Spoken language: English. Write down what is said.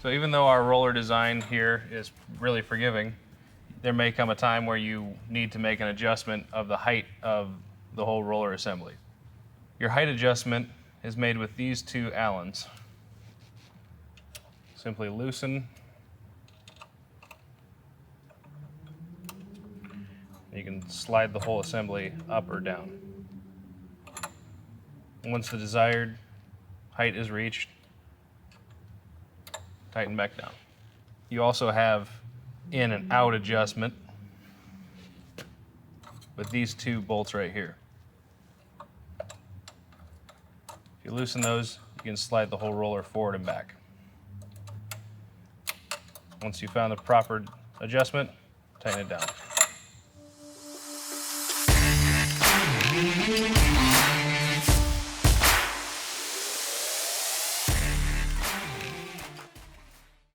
So even though our roller design here is really forgiving, there may come a time where you need to make an adjustment of the height of the whole roller assembly. Your height adjustment is made with these two Allens. Simply loosen. You can slide the whole assembly up or down. Once the desired height is reached, tighten back down. You also have in and out adjustment with these two bolts right here. If you loosen those, you can slide the whole roller forward and back. Once you've found the proper adjustment, tighten it down.